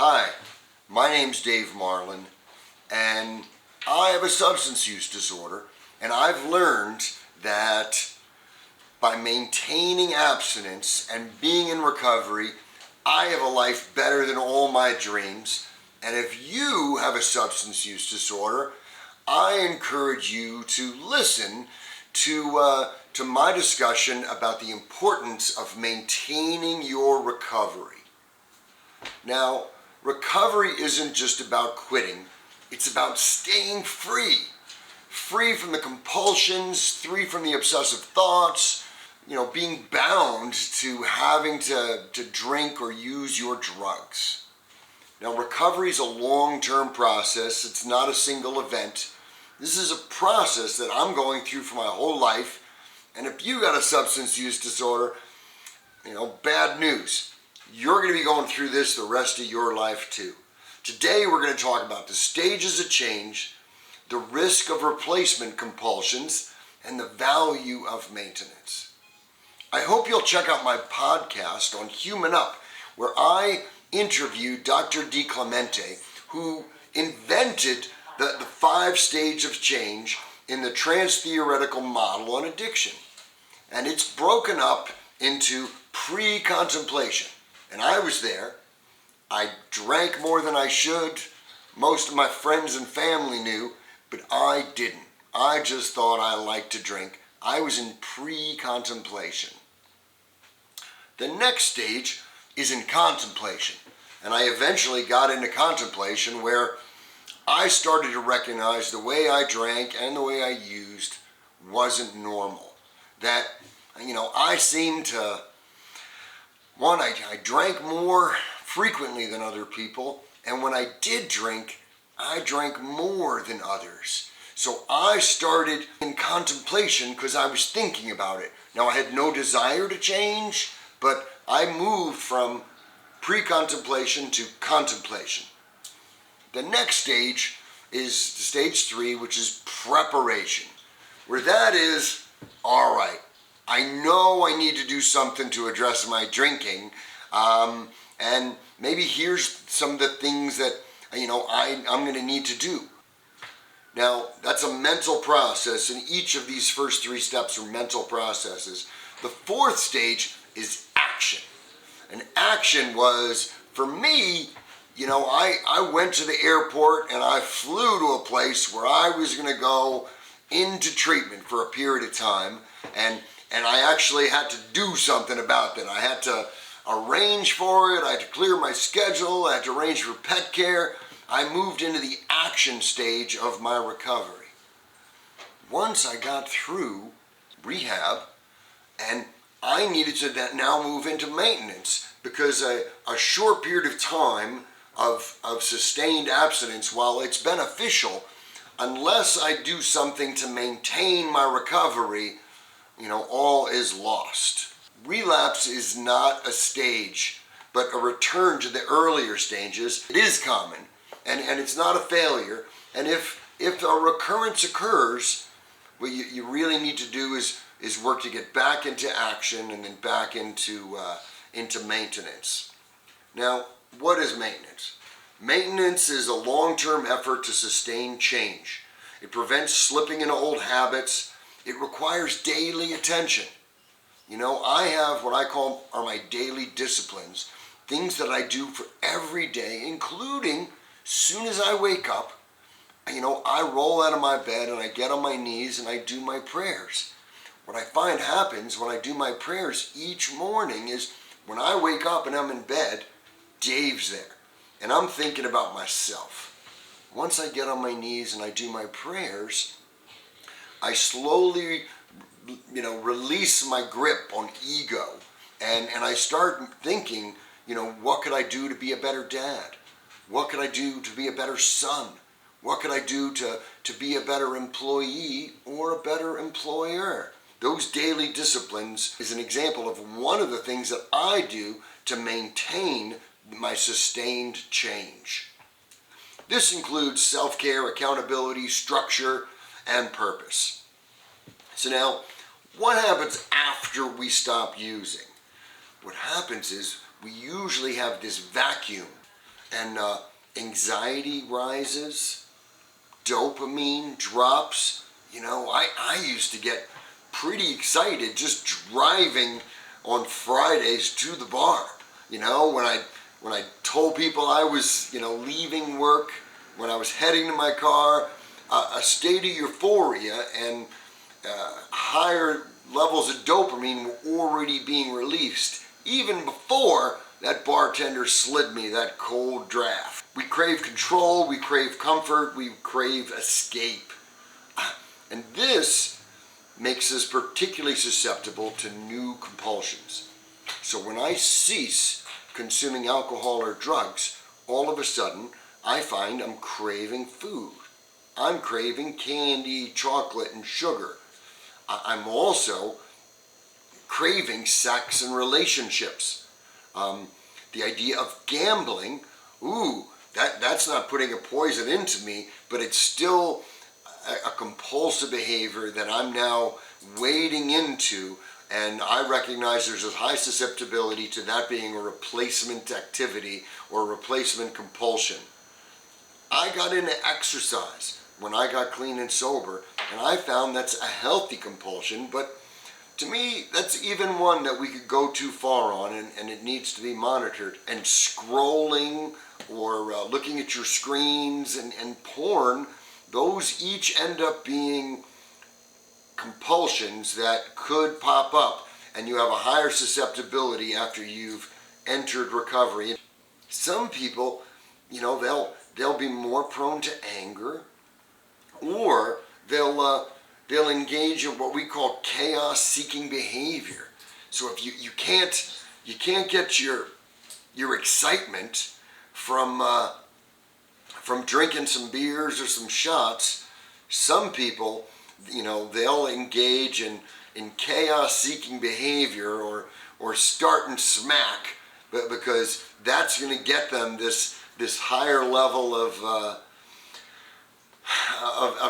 Hi, my name's Dave Marlon, and I have a substance use disorder, and I've learned that by maintaining abstinence and being in recovery, I have a life better than all my dreams. And if you have a substance use disorder, I encourage you to listen to my discussion about the importance of maintaining your recovery. Now, recovery isn't just about quitting, it's about staying free. Free from the compulsions, free from the obsessive thoughts, being bound to having to drink or use your drugs. Now, recovery is a long-term process. It's not a single event. This is a process that I'm going through for my whole life. And if you got a substance use disorder, bad news. You're going to be going through this the rest of your life too. Today we're going to talk about the stages of change, the risk of replacement compulsions, and the value of maintenance. I hope you'll check out my podcast on Human Up, where I interviewed Dr. DiClemente, who invented the 5 stages of change in the trans-theoretical model on addiction. And it's broken up into pre-contemplation. And I was there. I drank more than I should. Most of my friends and family knew, but I didn't. I just thought I liked to drink. I was in pre-contemplation. The next stage is in contemplation. And I eventually got into contemplation, where I started to recognize the way I drank and the way I used wasn't normal. That, I seemed to, I drank more frequently than other people, and when I did drink, I drank more than others. So I started in contemplation because I was thinking about it. Now, I had no desire to change, but I moved from pre-contemplation to contemplation. The next stage is stage 3, which is preparation, where that is, all right, I know I need to do something to address my drinking, and maybe here's some of the things that, I'm going to need to do. Now, that's a mental process, and each of these first 3 steps are mental processes. The 4th stage is action. And action was, for me, I went to the airport and I flew to a place where I was going to go into treatment for a period of time, and I actually had to do something about that. I had to arrange for it, I had to clear my schedule, I had to arrange for pet care. I moved into the action stage of my recovery. Once I got through rehab, and I needed to now move into maintenance, because a short period of time of sustained abstinence, while it's beneficial, unless I do something to maintain my recovery, all is lost. Relapse is not a stage, but a return to the earlier stages. It is common, and it's not a failure. And if a recurrence occurs, what you really need to do is work to get back into action and then back into maintenance. Now, what is maintenance? Maintenance is a long-term effort to sustain change. It prevents slipping into old habits. It requires daily attention. I have what I call are my daily disciplines, things that I do for every day, including soon as I wake up, I roll out of my bed and I get on my knees and I do my prayers. What I find happens when I do my prayers each morning is, when I wake up and I'm in bed, Dave's there, and I'm thinking about myself. Once I get on my knees and I do my prayers, I slowly, release my grip on ego, and I start thinking, what could I do to be a better dad? What could I do to be a better son? What could I do to be a better employee or a better employer? Those daily disciplines is an example of one of the things that I do to maintain my sustained change. This includes self-care, accountability, structure, and purpose. So now, what happens after we stop using? What happens is we usually have this vacuum, and anxiety rises, dopamine drops. I used to get pretty excited just driving on Fridays to the bar. When I told people I was, leaving work, when I was heading to my car, a state of euphoria and higher levels of dopamine were already being released, even before that bartender slid me that cold draft. We crave control, we crave comfort, we crave escape. And this makes us particularly susceptible to new compulsions. So when I cease consuming alcohol or drugs, all of a sudden I find I'm craving food. I'm craving candy, chocolate, and sugar. I'm also craving sex and relationships. The idea of gambling, that's not putting a poison into me, but it's still a compulsive behavior that I'm now wading into, and I recognize there's a high susceptibility to that being a replacement activity or a replacement compulsion. I got into exercise when I got clean and sober, and I found that's a healthy compulsion, but to me, that's even one that we could go too far on, and it needs to be monitored. And scrolling or looking at your screens and porn, those each end up being compulsions that could pop up, and you have a higher susceptibility after you've entered recovery. Some people, they'll be more prone to anger, or they'll engage in what we call chaos-seeking behavior. So if you can't get your excitement from drinking some beers or some shots, some people, they'll engage in chaos-seeking behavior or starting smack, but because that's going to get them this higher level of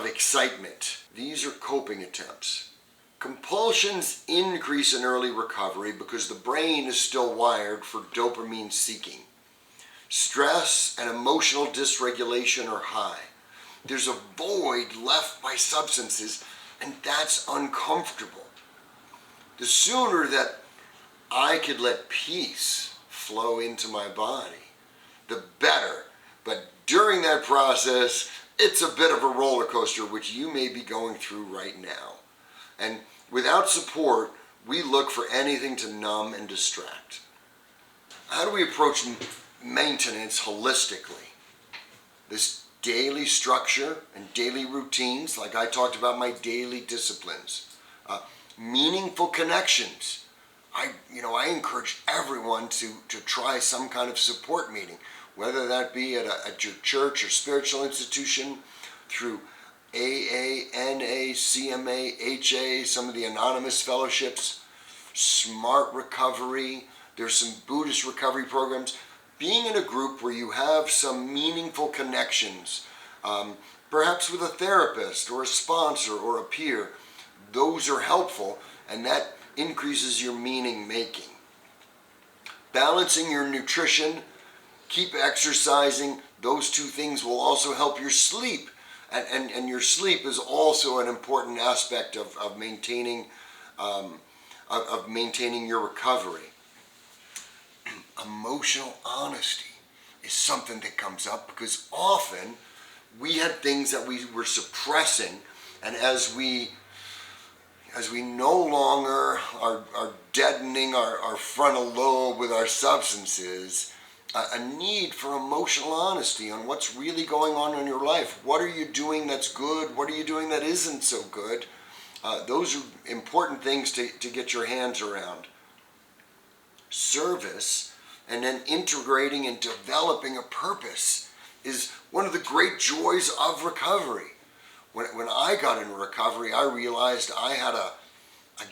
excitement. These are coping attempts. Compulsions increase in early recovery because the brain is still wired for dopamine seeking. Stress and emotional dysregulation are high. There's a void left by substances, and that's uncomfortable. The sooner that I could let peace flow into my body, the better. But during that process, it's a bit of a roller coaster, which you may be going through right now. And without support, we look for anything to numb and distract. How do we approach maintenance holistically? This daily structure and daily routines, like I talked about my daily disciplines. Meaningful connections. I encourage everyone to try some kind of support meeting, whether that be at your church or spiritual institution, through AA, NA, CMA, HA, some of the anonymous fellowships, Smart Recovery. There's some Buddhist recovery programs. Being in a group where you have some meaningful connections, perhaps with a therapist or a sponsor or a peer, those are helpful, and that increases your meaning making. Balancing your nutrition, keep exercising, those two things will also help your sleep. And your sleep is also an important aspect of maintaining your recovery. Emotional honesty is something that comes up because often we had things that we were suppressing, and as we no longer are deadening our frontal lobe with our substances, a need for emotional honesty on what's really going on in your life. What are you doing that's good? What are you doing that isn't so good? Those are important things to get your hands around. Service and then integrating and developing a purpose is one of the great joys of recovery. When I got into recovery, I realized I had a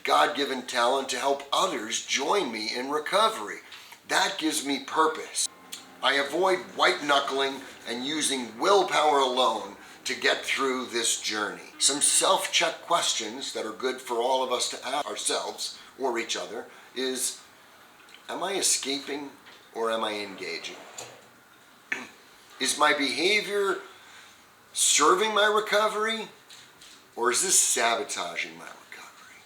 God-given talent to help others join me in recovery. That gives me purpose. I avoid white-knuckling and using willpower alone to get through this journey. Some self-check questions that are good for all of us to ask ourselves or each other is, am I escaping or am I engaging? Is my behavior serving my recovery, or is this sabotaging my recovery?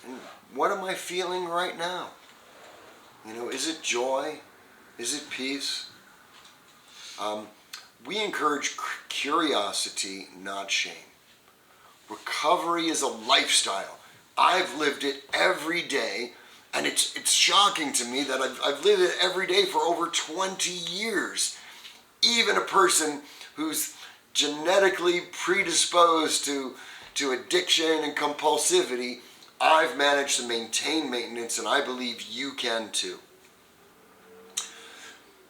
And what am I feeling right now? Is it joy? Is it peace? We encourage curiosity, not shame. Recovery is a lifestyle. I've lived it every day, and it's shocking to me that I've lived it every day for over 20 years. Even a person who's genetically predisposed to addiction and compulsivity, I've managed to maintain maintenance, and I believe you can too.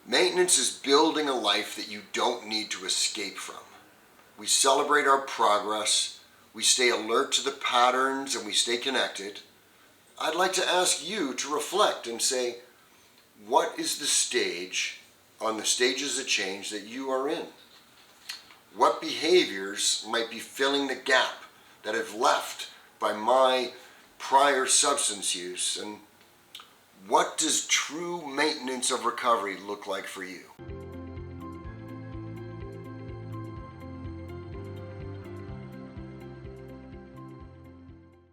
Maintenance is building a life that you don't need to escape from. We celebrate our progress, we stay alert to the patterns, and we stay connected. I'd like to ask you to reflect and say, what is the stage on the stages of change that you are in? What behaviors might be filling the gap that I've left by my prior substance use? And what does true maintenance of recovery look like for you?